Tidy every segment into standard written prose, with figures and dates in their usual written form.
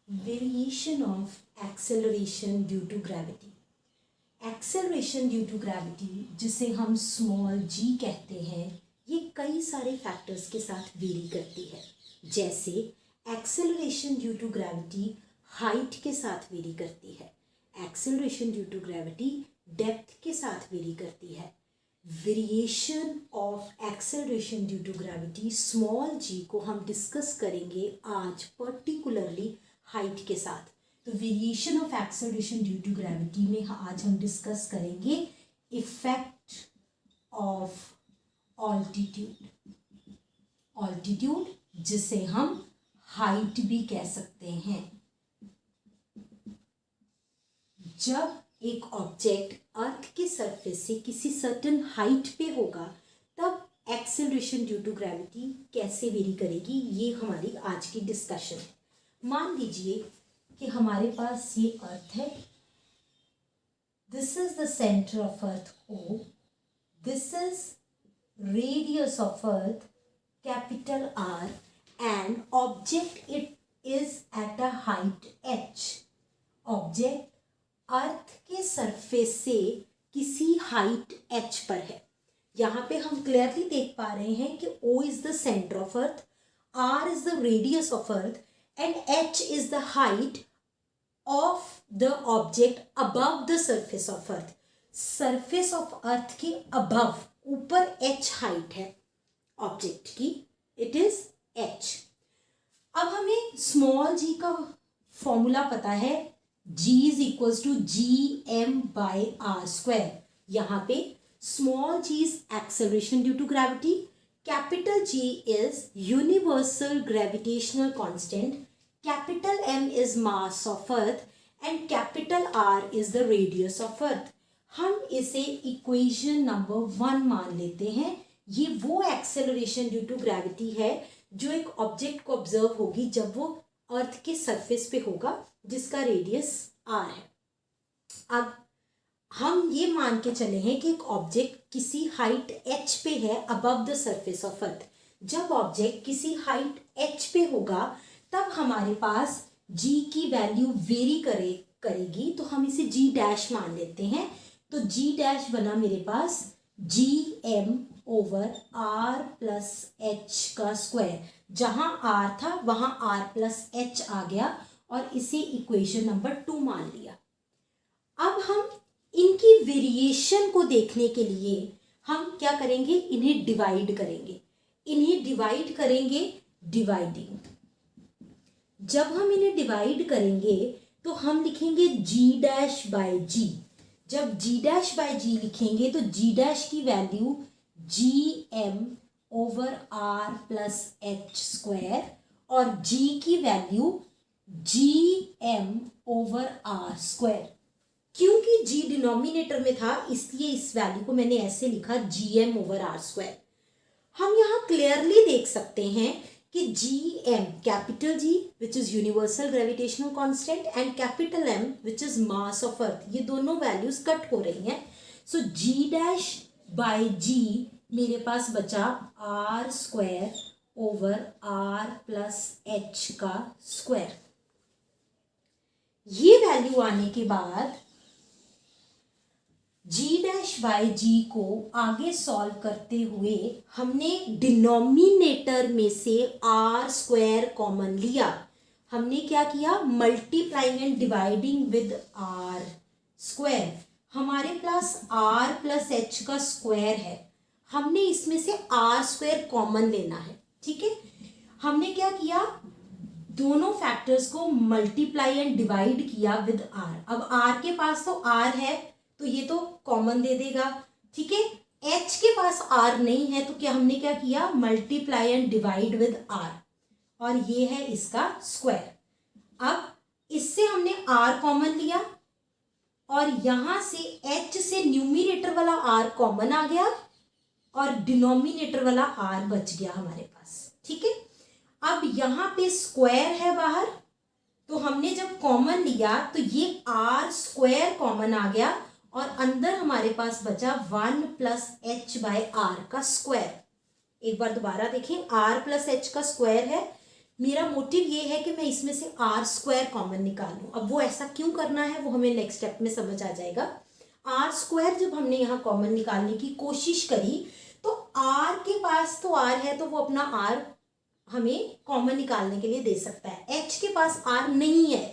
Variation of acceleration due to gravity. Acceleration due to gravity, जिसे हम small जी कहते हैं, ये कई सारे फैक्टर्स के साथ वेरी करती है। जैसे acceleration due to gravity height के साथ वेरी करती है, acceleration due to gravity depth के साथ वेरी करती है। Variation of acceleration due to gravity small g को हम डिस्कस करेंगे आज पर्टिकुलरली हाइट के साथ। तो variation of acceleration due to gravity में आज हम डिस्कस करेंगे इफेक्ट ऑफ ऑल्टीट्यूड, ऑल्टीट्यूड जिसे हम हाइट भी कह सकते हैं। जब एक ऑब्जेक्ट अर्थ के सरफेस से किसी सर्टेन हाइट पे होगा तब एक्सेलरेशन ड्यू टू ग्रेविटी कैसे वेरी करेगी, ये हमारी आज की डिस्कशन है। मान लीजिए कि हमारे पास ये अर्थ है, this is the centre of earth O, this is radius of earth capital R and object it is at a height H। Object earth के सरफेस से किसी हाइट H पर है। यहाँ पे हम क्लियरली देख पा रहे हैं कि O is the centre of earth, R is the radius of earth and H is the height of the object above the surface of earth। surface of earth के above, ऊपर H height है object की, it is H। अब हमें small g का formula पता है, g is equals to gm by r square। यहाँ पे small g is acceleration due to gravity, capital G is universal gravitational constant, capital M is mass of earth and capital R is the radius of earth। हम इसे equation number 1 मान लेते हैं। ये वो acceleration due to gravity है जो एक ऑब्जेक्ट को ऑब्जर्व होगी जब वो अर्थ के सरफेस पे होगा, जिसका रेडियस R है। अब हम ये मान के चले हैं कि एक ऑब्जेक्ट किसी हाइट H पे है above the surface of earth. जब ऑब्जेक्ट किसी हाइट H पे होगा तब हमारे पास G की वैल्यू वेरी करेगी, तो हम इसे G डैश मान लेते हैं। तो G डैश बना मेरे पास GM over R plus H का स्क्वायर। जहां R था वहां R प्लस H आ गया और इसे इक्वेशन नंबर 2 मान लिया। अब हम इनकी वेरिएशन को देखने के लिए हम क्या करेंगे, इन्हें डिवाइड करेंगे। इन्हें डिवाइड करेंगे डिवाइडिंग। जब हम इन्हें डिवाइड करेंगे तो हम लिखेंगे G डैश बाय G। जब G डैश बाय G लिखेंगे तो G डैश की value GM over R plus H square और G की value GM over R square. क्योंकि G डिनोमिनेटर में था इसलिए इस वैल्यू को मैंने ऐसे लिखा GM ओवर R स्क्वायर। हम यहाँ क्लियरली देख सकते हैं कि GM capital G which is universal gravitational constant and capital M which is mass of earth, ये दोनों वैल्यूज कट हो रही हैं। सो G डैश बाय G मेरे पास बचा R square over R plus H का स्क्वायर। ये वैल्यू आने के बाद G डैश बाय G को आगे सॉल्व करते हुए हमने डिनोमिनेटर में से R स्क्वायर कॉमन लिया। हमने क्या किया, multiplying and dividing with R square. हमारे पास R प्लस H का स्क्वायर है, हमने इसमें से R स्क्वायर कॉमन लेना है। ठीक है, हमने क्या किया, दोनों फैक्टर्स को मल्टीप्लाई एंड डिवाइड किया विद R। अब R के पास तो R है तो ये तो कॉमन दे देगा। ठीक है, H के पास R नहीं है तो क्या हमने क्या किया, multiply and divide with R और ये है इसका स्क्वायर। अब इससे हमने R कॉमन लिया और यहां से H से न्यूमिनेटर वाला R कॉमन आ गया और डिनोमिनेटर वाला R बच गया हमारे पास। ठीक है, अब यहाँ पे स्क्वायर है बाहर, तो हमने जब कॉमन लिया तो ये R स्क्वायर कॉमन आ गया और अंदर हमारे पास बचा 1 प्लस H बाय R का स्क्वायर। एक बार दोबारा देखें, R प्लस H का स्क्वायर है, मेरा मोटिव ये है कि मैं इसमें से आर स्क्वायर कॉमन निकालूं। अब वो ऐसा क्यों करना है वो हमें नेक्स्ट स्टेप में समझ आ जाएगा। आर स्क्वायर जब हमने यहाँ कॉमन निकालने की कोशिश करी तो आर के पास तो आर है तो वो अपना आर हमें कॉमन निकालने के लिए दे सकता है। एच के पास आर नहीं है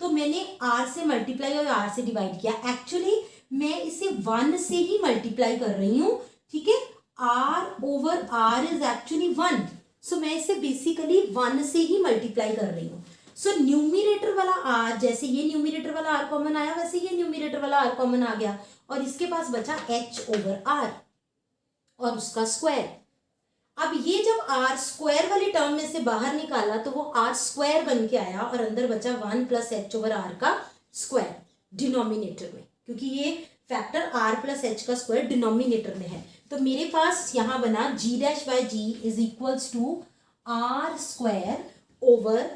तो मैंने आर से मल्टीप्लाई और आर से डिवाइड किया। एक्चुअली मैं इसे 1 से ही मल्टीप्लाई कर रही हूँ, ठीक है। R over R is actually 1, so मैं इसे बेसिकली 1 से ही मल्टीप्लाई कर रही हूँ। सो न्यूमिरेटर वाला आर, जैसे ये न्यूमिरेटर वाला आर कॉमन आया वैसे ये न्यूमिरेटर वाला आर कॉमन आ गया और इसके पास बचा एच ओवर आर और उसका स्क्वायर। अब ये जब आर स्क्वायर वाली टर्म में से बाहर निकाला तो वो आर स्क्वायर बन के आया और अंदर बचा 1 प्लस एच ओवर आर का स्क्वायर डिनोमिनेटर में, क्योंकि ये फैक्टर आर प्लस एच का स्क्वायर डिनोमिनेटर में है। तो मेरे पास यहां बना G dash by G is equals to R square over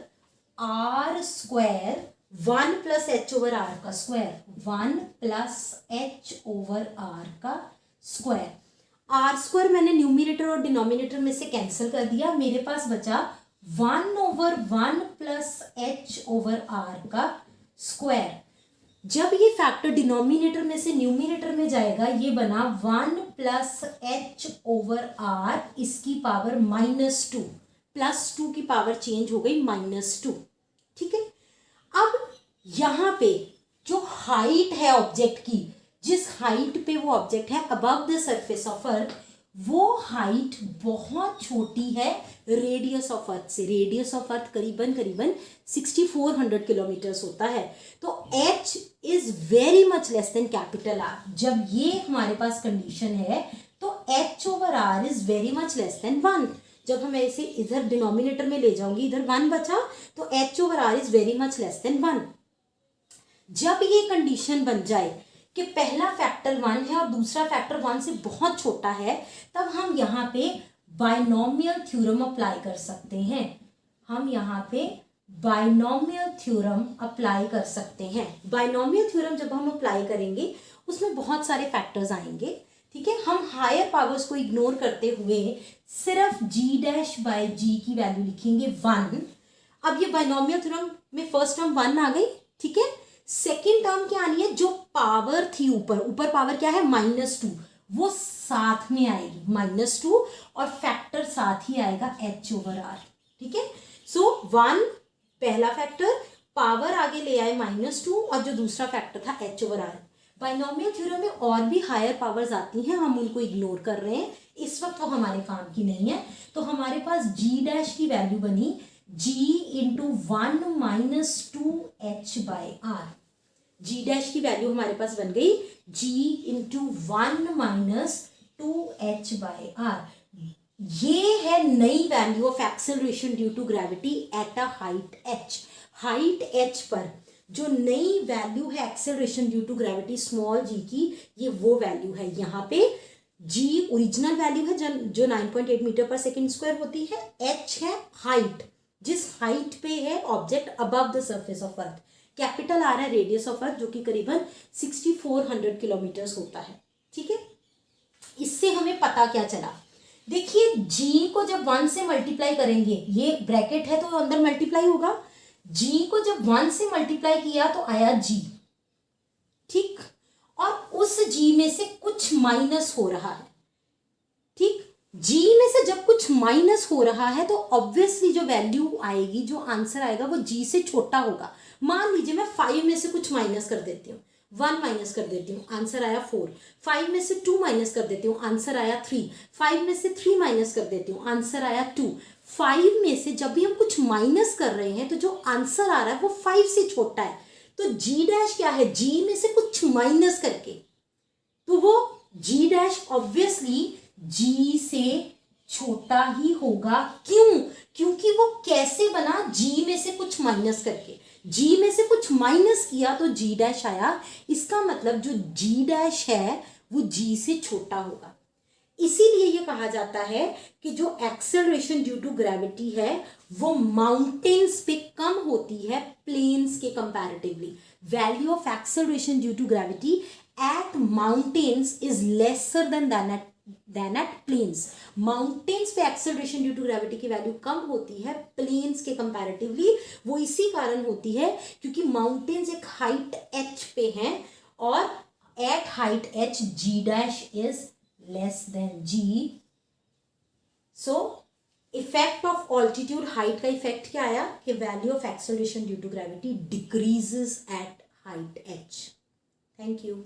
R square 1 plus H over R का square, 1 plus H over R का स्क्वायर। आर स्क्वायर मैंने न्यूमिनेटर और डिनोमिनेटर में से कैंसिल कर दिया, मेरे पास बचा 1 over 1 plus H over R का स्क्वायर। जब ये फैक्टर डिनोमिनेटर में से न्यूमिनेटर में जाएगा ये बना 1 प्लस एच ओवर आर इसकी पावर -2, +2 की पावर चेंज हो गई -2, ठीक है। अब यहाँ पे जो हाइट है ऑब्जेक्ट की, जिस हाइट पे वो ऑब्जेक्ट है above the surface of earth, वो हाइट बहुत छोटी है रेडियस ऑफ अर्थ से। रेडियस ऑफ अर्थ करीबन 6400 किलोमीटर्स होता है। तो h is very much less than capital R। जब ये हमारे पास कंडीशन है तो h over r is very much less than 1। जब हम इसे इधर डिनोमिनेटर में ले जाऊंगी, इधर 1 बचा तो h over r is very much less than 1। जब ये कंडीशन बन जाए कि पहला फैक्टर 1 है और दूसरा फैक्टर 1 से बहुत छोटा है, तब हम यहाँ पे बाइनोमियल थ्योरम अप्लाई कर सकते हैं। हम यहाँ पे बाइनोमियल थ्योरम अप्लाई कर सकते हैं। बाइनोमियल थ्योरम जब हम अप्लाई करेंगे उसमें बहुत सारे फैक्टर्स आएंगे, ठीक है। हम हायर पावर्स को इग्नोर करते हुए सिर्फ g डैश बाय g की वैल्यू लिखेंगे 1। अब ये बाइनोमियल थ्योरम में फर्स्ट टर्म 1 आ गई, ठीक है। सेकेंड टर्म क्या आनी है, जो पावर थी ऊपर पावर क्या है -2, वो साथ में आएगी -2 और फैक्टर साथ ही आएगा h ओवर r, ठीक है। सो 1 पहला फैक्टर, पावर आगे ले आए -2 और जो दूसरा फैक्टर था h over r। Binomial theorem में और भी हायर पावर्स आती हैं, हम उनको इग्नोर कर रहे हैं, इस वक्त वो हमारे काम की नहीं है। तो हमारे पास g डैश की वैल्यू बनी g into 1 - 2h by r। g dash की वैल्यू हमारे पास बन गई g into 1 - 2h by r। ये है नई value of acceleration due to gravity at a height h। Height h पर जो नई वैल्यू है acceleration due to gravity small g की, ये वो वैल्यू है। यहाँ पे g ओरिजिनल वैल्यू है जो 9.8 मीटर पर सेकेंड स्क्वायर होती है, h है हाइट, जिस हाइट पे है object above the surface of earth. Capital R है रेडियस ऑफ अर्थ जो कि करीबन 6400 किलोमीटर्स होता है, ठीक है। इससे हमें पता क्या चला, देखिए g को जब 1 से मल्टीप्लाई करेंगे, ये ब्रैकेट है तो अंदर मल्टीप्लाई होगा, g को जब 1 से मल्टीप्लाई किया तो आया g, ठीक। और उस g में से कुछ माइनस हो रहा है, ठीक। g में से जब कुछ माइनस हो रहा है तो ऑब्वियसली जो वैल्यू आएगी, जो आंसर आएगा वो g से छोटा होगा। मान लीजिए मैं 5 में से कुछ माइनस कर देती हूँ, 1 माइनस कर देती हूँ, आंसर आया 4। 5 में से 2 माइनस कर देती हूँ, आंसर आया 3। 5 में से 3 माइनस कर देती हूँ, आंसर आया 2। 5 में से जब भी हम कुछ माइनस कर रहे हैं तो जो आंसर आ रहा है वो 5 से छोटा है। तो g डैश क्या है, g में से कुछ माइनस करके, तो वो g डैश ऑब्वियसली g से छोटा ही होगा। क्यों? क्योंकि वो कैसे बना, g में से कुछ माइनस करके। g में से कुछ माइनस किया तो g डैश आया, इसका मतलब जो g डैश है वो g से छोटा होगा। इसीलिए ये कहा जाता है कि जो एक्सेलरेशन ड्यू टू ग्रेविटी है वो माउंटेन्स पे कम होती है प्लेन्स के comparatively. Value of acceleration due to gravity at mountains is lesser than at than at plains. Mountains पे एक्सेलरेशन ड्यू टू ग्रेविटी की वैल्यू कम होती है प्लेन्स के कंपैरेटिवली। वो इसी कारण होती है क्योंकि माउंटेन्स एक हाइट h पे हैं और at height h g dash is less than g। So effect of altitude height का इफेक्ट क्या आया कि value of acceleration due to gravity decreases at height h। Thank you.